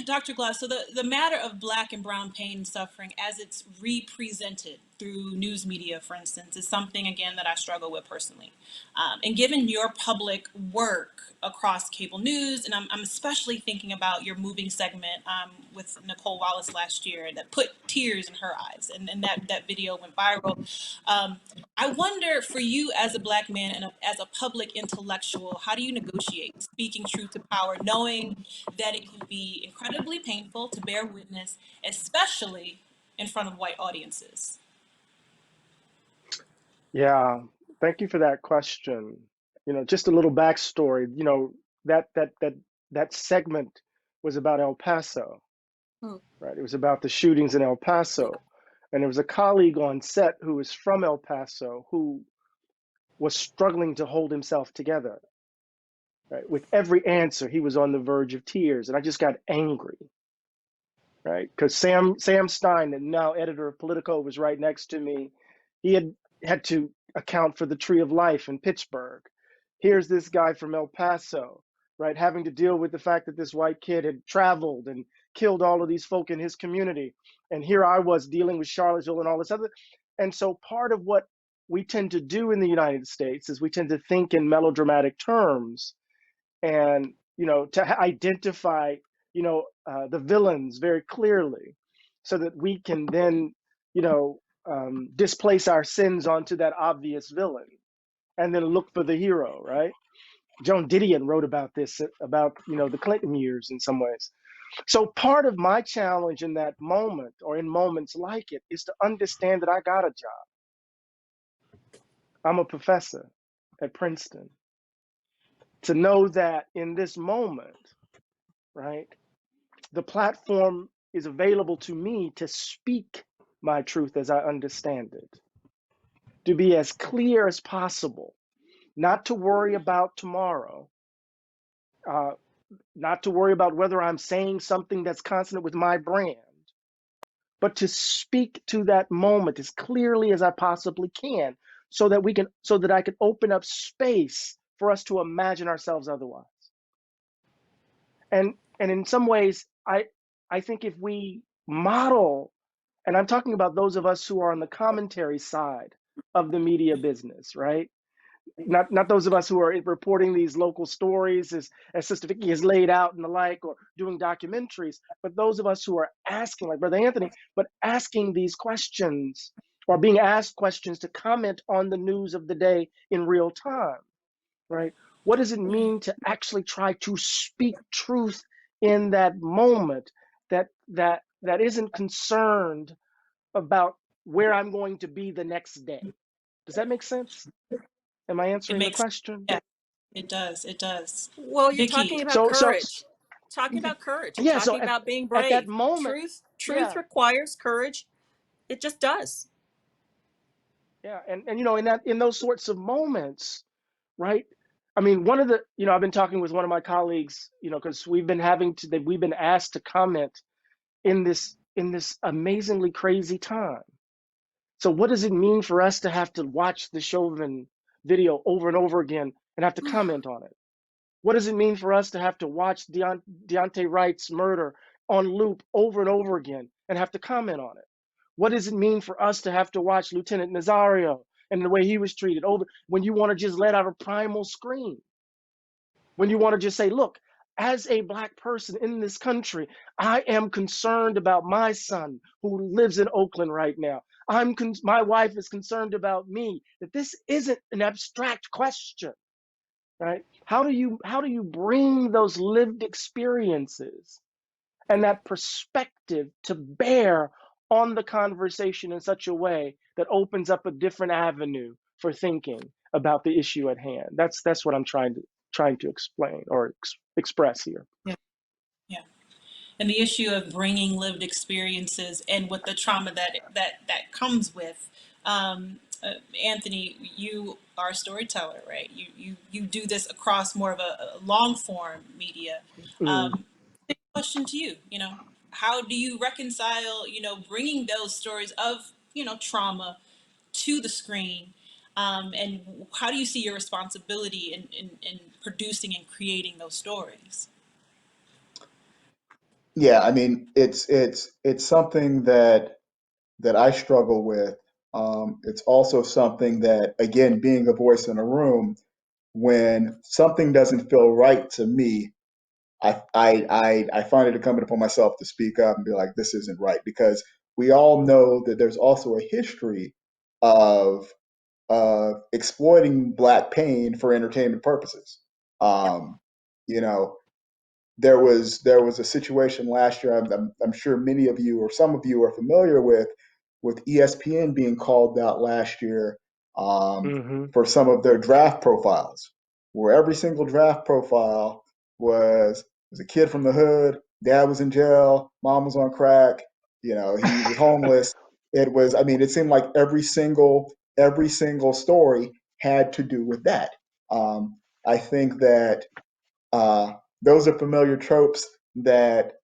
Dr. Glaude, so the matter of Black and brown pain and suffering as it's represented through news media, for instance, is something, again, that I struggle with personally. And given your public work across cable news, and I'm especially thinking about your moving segment with Nicole Wallace last year that put tears in her eyes, and that video went viral. I wonder, for you as a Black man and as a public intellectual, how do you negotiate speaking truth to power, knowing that it can be incredibly painful to bear witness, especially in front of white audiences?
Yeah, thank you for that question. Just a little backstory. That segment was about El Paso,
Hmm.
right? It was about the shootings in El Paso. And there was a colleague on set who was from El Paso who was struggling to hold himself together, right? With every answer, he was on the verge of tears. And I just got angry, right? Because Sam Stein, the now editor of Politico, was right next to me. He had to account for the Tree of Life in Pittsburgh. Here's this guy from El Paso, right, having to deal with the fact that this white kid had traveled and killed all of these folk in his community. And here I was dealing with Charlottesville and all this other. And so part of what we tend to do in the United States is we tend to think in melodramatic terms, and to identify the villains very clearly, so that we can then displace our sins onto that obvious villain and then look for the hero, right? Joan Didion wrote about this, about the Clinton years in some ways. So part of my challenge in that moment, or in moments like it, is to understand that I got a job. I'm a professor at Princeton. To know that in this moment, right, the platform is available to me to speak my truth as I understand it, to be as clear as possible, not to worry about tomorrow, not to worry about whether I'm saying something that's consonant with my brand, but to speak to that moment as clearly as I possibly can, so that I can open up space for us to imagine ourselves otherwise. And in some ways, I think if we model, and I'm talking about those of us who are on the commentary side of the media business, right? Not those of us who are reporting these local stories as Sister Vickie has laid out and the like, or doing documentaries, but those of us who are asking, like Brother Anthony, but asking these questions, or being asked questions to comment on the news of the day in real time, right? What does it mean to actually try to speak truth in that moment that isn't concerned about where I'm going to be the next day? Does that make sense? Am I
It
answering the
makes,
question?
yeah, it does. It does.
Well, you're talking
Vickie,
about
So
courage. Talking about courage. You're
yeah, so
talking about being
at that
brave.
moment,
Truth
yeah,
requires courage. It just does.
yeah, and in those sorts of moments, right? I mean, one of the I've been talking with one of my colleagues, because we've been asked to comment in this amazingly crazy time. So what does it mean for us to have to watch the Chauvin video over and over again and have to comment on it? What does it mean for us to have to watch Deontay Wright's murder on loop over and over again and have to comment on it? What does it mean for us to have to watch Lieutenant Nazario and the way he was treated over when you want to just let out a primal scream? When you want to just say, look, as a Black person in this country, I am concerned about my son who lives in Oakland right now. My wife is concerned about me, that this isn't an abstract question, right? How do you bring those lived experiences and that perspective to bear on the conversation in such a way that opens up a different avenue for thinking about the issue at hand? That's what I'm trying to explain or express here.
Yeah. Yeah. And the issue of bringing lived experiences and with the trauma that comes with. Anthony, you are a storyteller, right? You do this across more of a long form media.
Mm.
Question to you, how do you reconcile, bringing those stories of, trauma to the screen, and how do you see your responsibility in producing and creating those stories?
Yeah, I mean, it's something that I struggle with. It's also something that, again, being a voice in a room, when something doesn't feel right to me, I find it incumbent upon myself to speak up and be like, this isn't right, because we all know that there's also a history of exploiting Black pain for entertainment purposes.
Yep.
Um, you know, there was a situation last year. I'm sure many of you or some of you are familiar with ESPN being called out last year,
Mm-hmm.
for some of their draft profiles, where every single draft profile was a kid from the hood, dad was in jail, mom was on crack, he was homeless. It was, I mean, it seemed like every single story had to do with that. I think that uh, those are familiar tropes that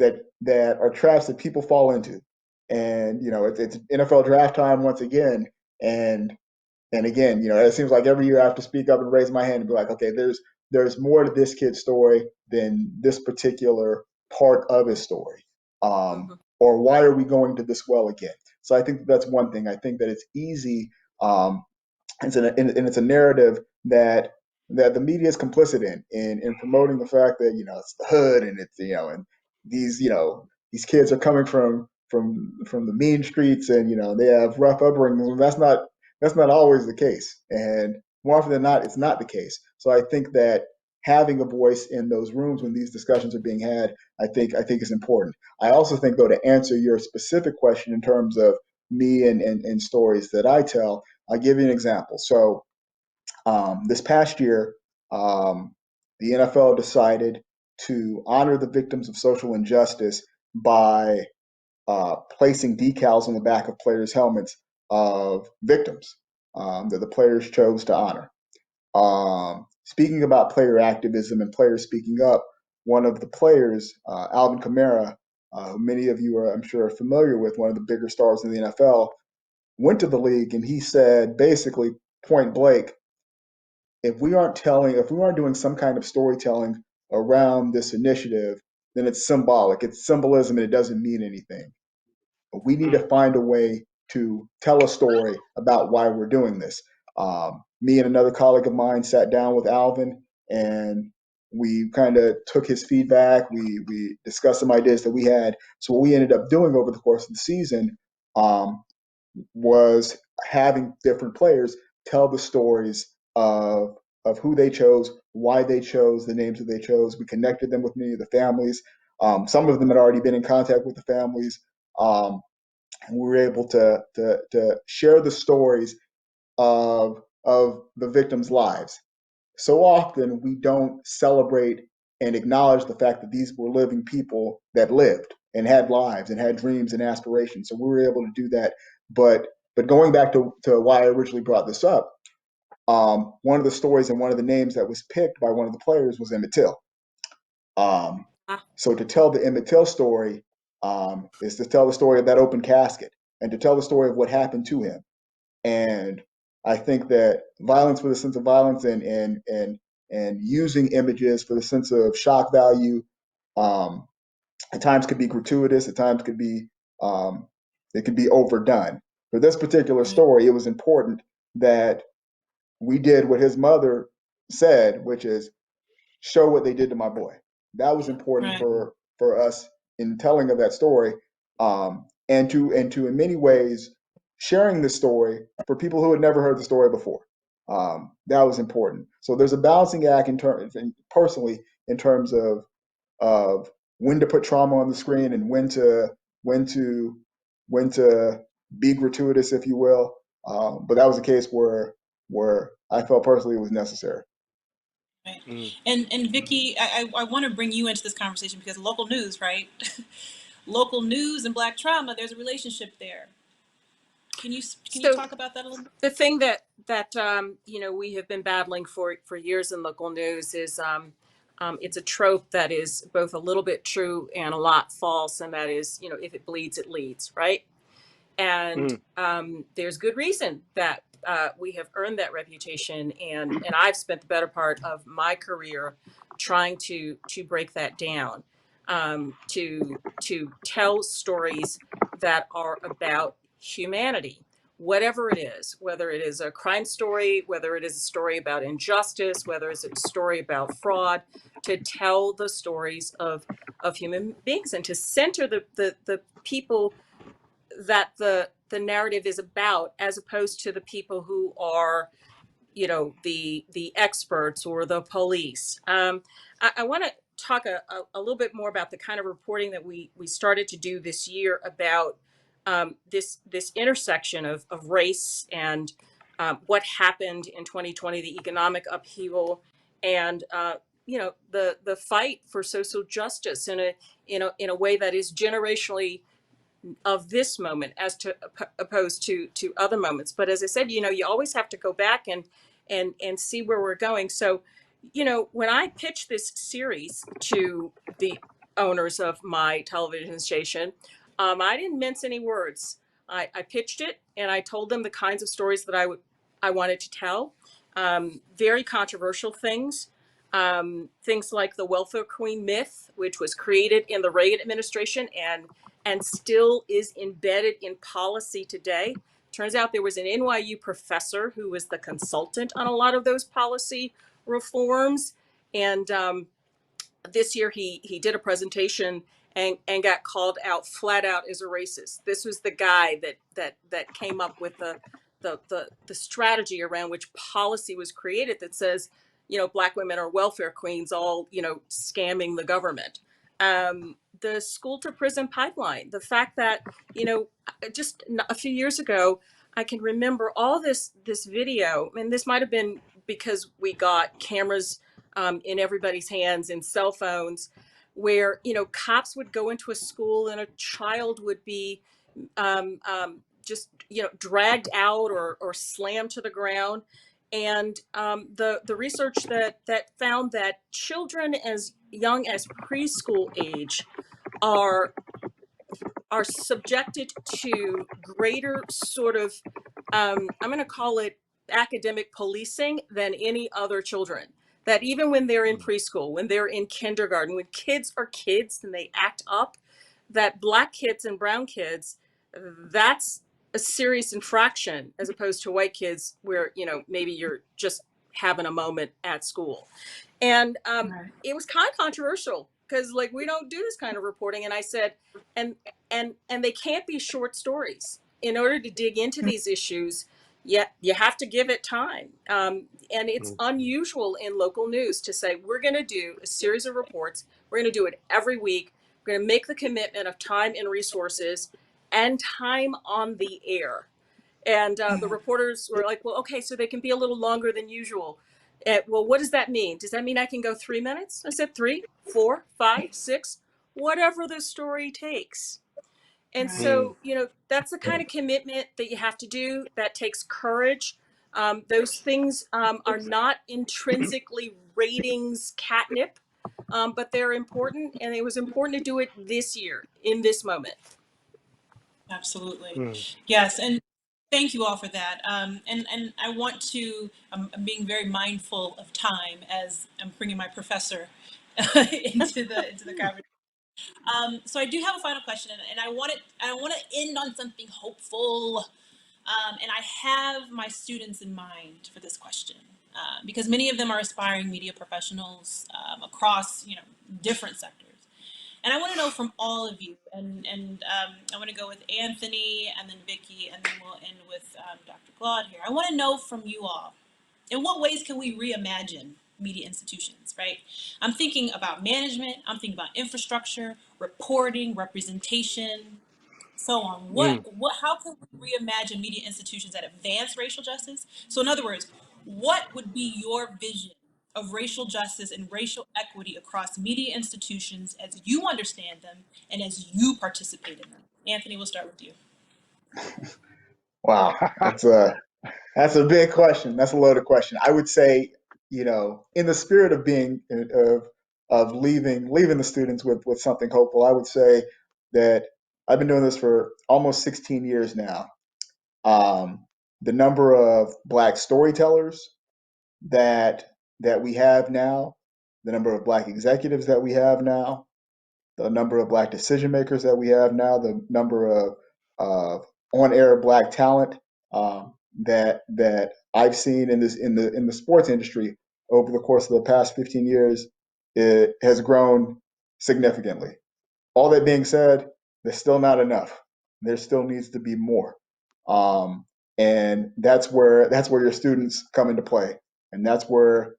are traps that people fall into. And it's NFL draft time once again, and again, it seems like every year I have to speak up and raise my hand and be like, okay, there's more to this kid's story than this particular part of his story.
Mhm.
Or why are we going to this well again? So I think that's one thing. I think that it's easy. Um, and it's a narrative that the media is complicit in promoting the fact that it's the hood, and it's and these kids are coming from the mean streets, and they have rough upbringings. That's not always the case, and more often than not, it's not the case. So I think that having a voice in those rooms when these discussions are being had, I think is important. I also think, though, to answer your specific question in terms of me and stories that I tell, I'll give you an example. So this past year, the NFL decided to honor the victims of social injustice by placing decals on the back of players' helmets of victims that the players chose to honor. Speaking about player activism and players speaking up, one of the players, Alvin Kamara, who many of you are, I'm sure, are familiar with, one of the bigger stars in the NFL, went to the league and he said, basically, point blank, if we aren't doing some kind of storytelling around this initiative, then it's symbolic. It's symbolism and it doesn't mean anything. But we need to find a way to tell a story about why we're doing this. Me and another colleague of mine sat down with Alvin, and we kind of took his feedback. We discussed some ideas that we had. So what we ended up doing over the course of the season, um, was having different players tell the stories of who they chose, why they chose the names that they chose. We connected them with many of the families. Some of them had already been in contact with the families, and we were able to share the stories of the victims' lives. So often we don't celebrate and acknowledge the fact that these were living people that lived and had lives and had dreams and aspirations. So we were able to do that. But going back to why I originally brought this up, one of the stories and one of the names that was picked by one of the players was Emmett Till.
Ah,
So to tell the Emmett Till story, is to tell the story of that open casket and to tell the story of what happened to him. And I think that violence for the sense of violence and using images for the sense of shock value, at times could be gratuitous, at times could be it could be overdone. For this particular story, it was important that we did what his mother said, which is show what they did to my boy. That was important
Right.
for us in telling of that story, and to in many ways sharing the story for people who had never heard the story before. That was important. So there's a balancing act personally in terms of when to put trauma on the screen and when to be gratuitous, if you will. But that was a case where I felt personally it was necessary.
Right.
Mm.
And Vickie, I want to bring you into this conversation because local news, right? Local news and Black trauma, there's a relationship there. Can you
So
talk about that a little bit?
the thing that we have been battling for years in local news is it's a trope that is both a little bit true and a lot false, and that is, if it bleeds, it leads, right? And there's good reason that we have earned that reputation, and I've spent the better part of my career trying to break that down, to tell stories that are about humanity, whatever it is, whether it is a crime story, whether it is a story about injustice, whether it's a story about fraud, to tell the stories of human beings and to center the people that the narrative is about, as opposed to the people who are, the experts or the police. I want to talk a little bit more about the kind of reporting that we started to do this year about this intersection of race and what happened in 2020, the economic upheaval, and the fight for social justice in a way that is generationally of this moment as to opposed to other moments. But as I said, you always have to go back and see where we're going. So, when I pitched this series to the owners of my television station, I didn't mince any words. I pitched it and I told them the kinds of stories that I wanted to tell. Very controversial things. Things like the welfare queen myth, which was created in the Reagan administration and still is embedded in policy today. Turns out there was an NYU professor who was the consultant on a lot of those policy reforms. And this year he did a presentation and got called out flat out as a racist. This was the guy that came up with the strategy around which policy was created that says, Black women are welfare queens, all, scamming the government. The school to prison pipeline, the fact that, just a few years ago, I can remember all this video, and this might have been because we got cameras in everybody's hands and cell phones, where, cops would go into a school and a child would be just, dragged out or slammed to the ground. And the research that found that children as young as preschool age are subjected to greater sort of I'm going to call it academic policing than any other children. That even when they're in preschool, when they're in kindergarten, when kids are kids and they act up, that Black kids and brown kids, that's a serious infraction as opposed to white kids where, maybe you're just having a moment at school. And it was kind of controversial because we don't do this kind of reporting. And I said, and they can't be short stories. In order to dig into these issues, you have to give it time. And it's unusual in local news to say, we're going to do a series of reports. We're going to do it every week. We're going to make the commitment of time and resources and time on the air. And the reporters were like, well, okay, so they can be a little longer than usual. Well, what does that mean? Does that mean I can go 3 minutes? I said 3, 4, 5, 6, whatever the story takes. And so, that's the kind of commitment that you have to do. That takes courage. Those things are not intrinsically ratings catnip, but they're important. And it was important to do it this year in this moment.
Absolutely.
Mm.
Yes, and thank you all for that. And I want to, I'm being very mindful of time as I'm bringing my professor into the conversation. So I do have a final question, and I want to end on something hopeful. And I have my students in mind for this question, because many of them are aspiring media professionals across, different sectors. And I want to know from all of you, and I want to go with Anthony and then Vickie, and then we'll end with Dr. Glaude here. I want to know from you all, in what ways can we reimagine media institutions, right? I'm thinking about management, I'm thinking about infrastructure, reporting, representation, so on.
Mm.
How can we reimagine media institutions that advance racial justice? So in other words, what would be your vision of racial justice and racial equity across media institutions as you understand them and as you participate in them? Anthony, we'll start with you.
Wow, that's a big question. That's a loaded question. I would say, in the spirit of being of leaving the students with something hopeful, I would say that I've been doing this for almost 16 years now. The number of Black storytellers that we have now, the number of Black executives that we have now, the number of Black decision makers that we have now, the number of on-air Black talent that I've seen in the sports industry over the course of the past 15 years, it has grown significantly. All that being said, there's still not enough. There still needs to be more, and that's where your students come into play, and that's where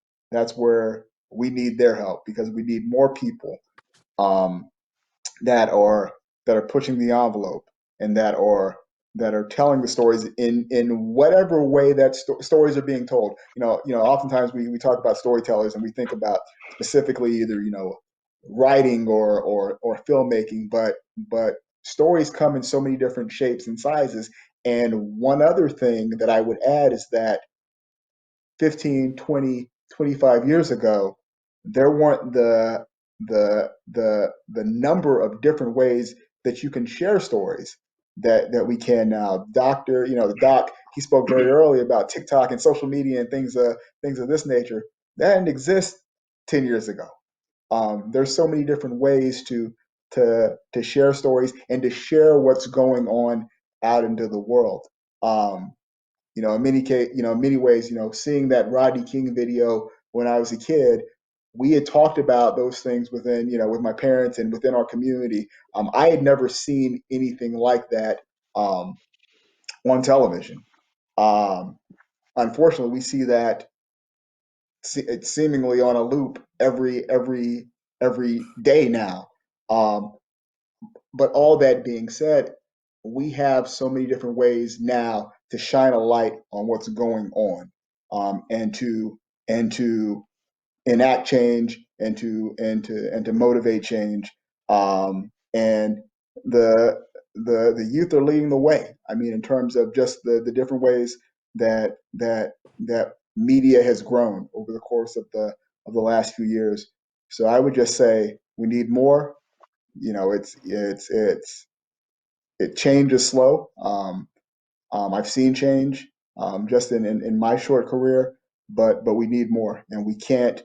we need their help, because we need more people um, that are pushing the envelope, and that are telling the stories in whatever way that stories are being told. Oftentimes we talk about storytellers and we think about specifically either writing or filmmaking, but stories come in so many different shapes and sizes. And one other thing that I would add is that 15, 20, 25 years ago, there weren't the number of different ways that you can share stories that we can now. The doc, he spoke very early about TikTok and social media and things of this nature. That didn't exist 10 years ago. There's so many different ways to share stories and to share what's going on out into the world. In many ways, seeing that Rodney King video when I was a kid, we had talked about those things with my parents and within our community. I had never seen anything like that on television. Um, Unfortunately, we see that it's seemingly on a loop every day now. Um, but all that being said, we have so many different ways now to shine a light on what's going on, and to enact change, and to motivate change. And the the youth are leading the way. I mean, in terms of just the different ways that media has grown over the course of the last few years. So I would just say we need more. Change is slow. I've seen change just in my short career, but we need more, and we can't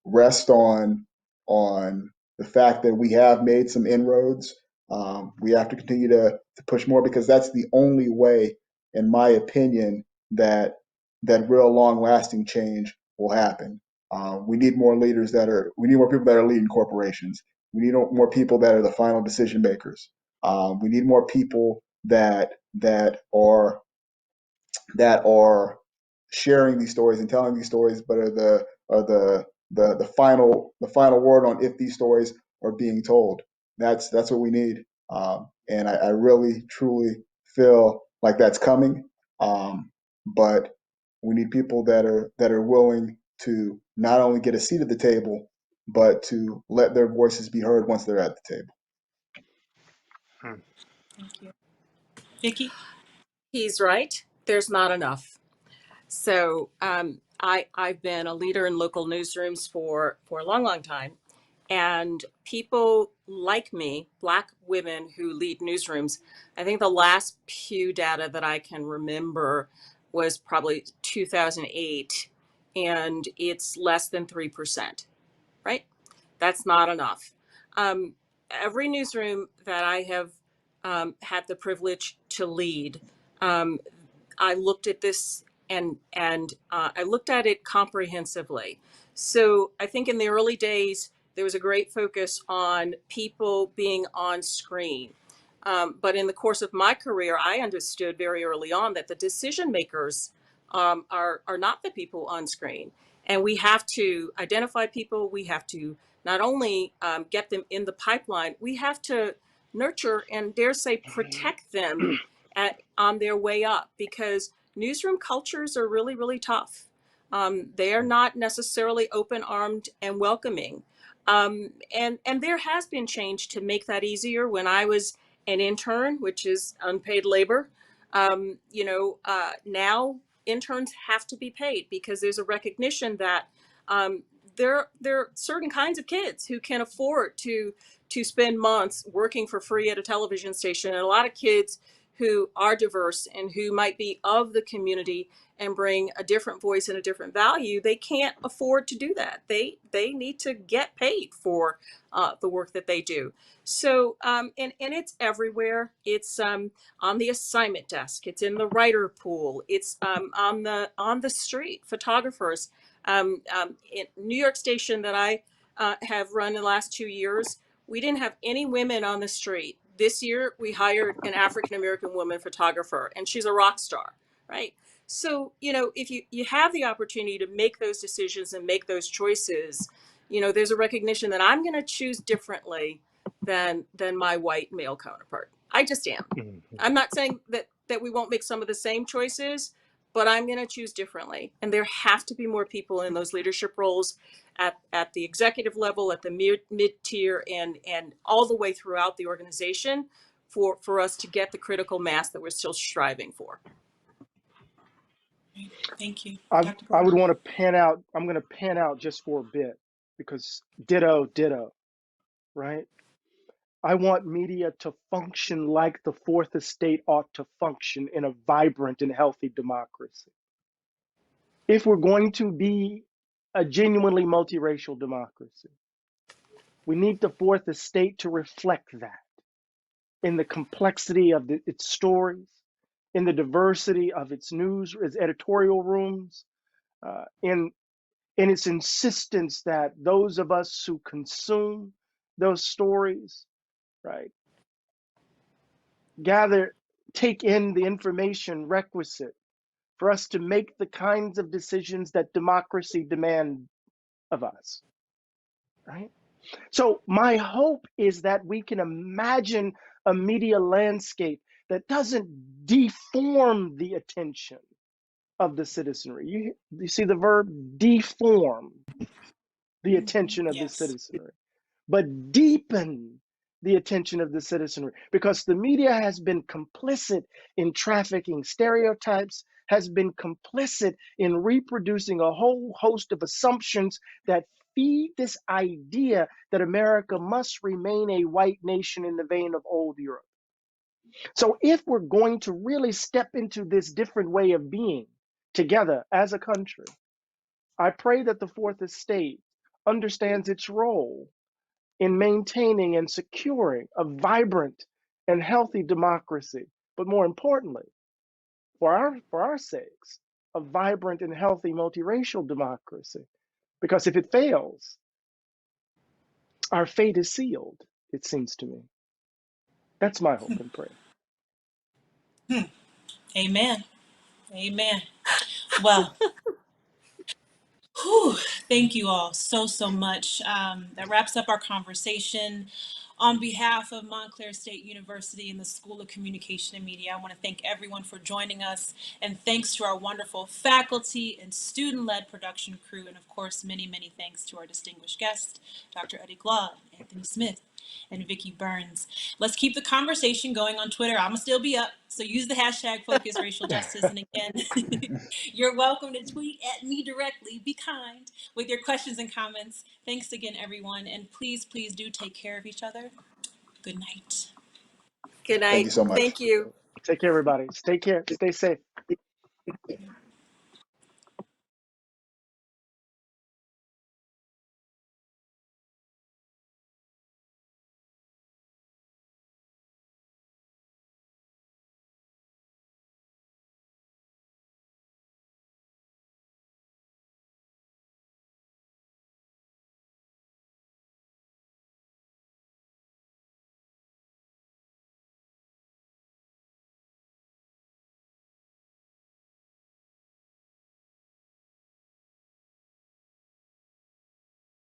rest on the fact that we have made some inroads. We have to continue to push more, because that's the only way, in my opinion, that real long lasting change will happen. We need more we need more people that are leading corporations. We need more people that are the final decision makers. We need more people that are sharing these stories and telling these stories, but are the final word on if these stories are being told. That's what we need, and I really truly feel like that's coming. But we need people that are willing to not only get a seat at the table, but to let their voices be heard once they're at the table.
Mm.
Thank you. Vickie?
He's right. There's not enough. So I've been a leader in local newsrooms for a long, long time. And people like me, Black women who lead newsrooms, I think the last Pew data that I can remember was probably 2008, and it's less than 3%, right? That's not enough. Um, every newsroom that I have had the privilege to lead, um, I looked at this and I looked at it comprehensively. So I think in the early days there was a great focus on people being on screen. But in the course of my career, I understood very early on that the decision makers are not the people on screen. And we have to identify people. We have to not only get them in the pipeline, we have to nurture and dare say protect them on their way up, because newsroom cultures are really, really tough. They are not necessarily open-armed and welcoming. And there has been change to make that easier. When I was an intern, which is unpaid labor, now interns have to be paid because there's a recognition that there are certain kinds of kids who can afford to spend months working for free at a television station, and a lot of kids who are diverse and who might be of the community and bring a different voice and a different value, they can't afford to do that. They need to get paid for the work that they do. So and it's everywhere. It's on the assignment desk. It's in the writer pool. It's on the street. Photographers. In New York Station that I have run in the last 2 years, we didn't have any women on the street. This year, we hired an African-American woman photographer, and she's a rock star, right? So, if you have the opportunity to make those decisions and make those choices, there's a recognition that I'm going to choose differently than my white male counterpart. I just am. I'm not saying that we won't make some of the same choices, but I'm going to choose differently. And there have to be more people in those leadership roles at the executive level, at the mid-tier, and all the way throughout the organization for us to get the critical mass that we're still striving for.
Thank you.
I
Dr.
would
Glaude.
want to pan out. I'm going to pan out just for a bit because ditto, right? I want media to function like the fourth estate ought to function in a vibrant and healthy democracy. If we're going to be a genuinely multiracial democracy, we need the fourth estate to reflect that in the complexity of its stories, in the diversity of its news, its editorial rooms, in its insistence that those of us who consume those stories, right, take in the information requisite for us to make the kinds of decisions that democracy demand of us, right? So my hope is that we can imagine a media landscape that doesn't deform the attention of the citizenry. You see the verb deform the attention of the
Yes.
citizenry, but deepen the attention of the citizenry, because the media has been complicit in trafficking stereotypes, has been complicit in reproducing a whole host of assumptions that feed this idea that America must remain a white nation in the vein of old Europe. So if we're going to really step into this different way of being together as a country, I pray that the fourth estate understands its role in maintaining and securing a vibrant and healthy democracy, but more importantly, for our sakes, a vibrant and healthy multiracial democracy. Because if it fails, our fate is sealed, it seems to me. That's my hope and prayer.
Amen. Amen. Well, whew, thank you all so much. That wraps up our conversation. On behalf of Montclair State University and the School of Communication and Media, I want to thank everyone for joining us, and thanks to our wonderful faculty and student-led production crew, and of course, many thanks to our distinguished guest, Dr. Eddie Glaude, Anthony Smith, and Vickie Burns. Let's keep the conversation going on Twitter. I'm gonna still be up, so use the hashtag Focus Racial Justice. And again, you're welcome to tweet at me directly. Be kind with your questions and comments. Thanks again, everyone, and please, please do take care of each other. Good night.
Good
Thank
night.
you so much.
Thank you.
Take care, everybody. Stay safe.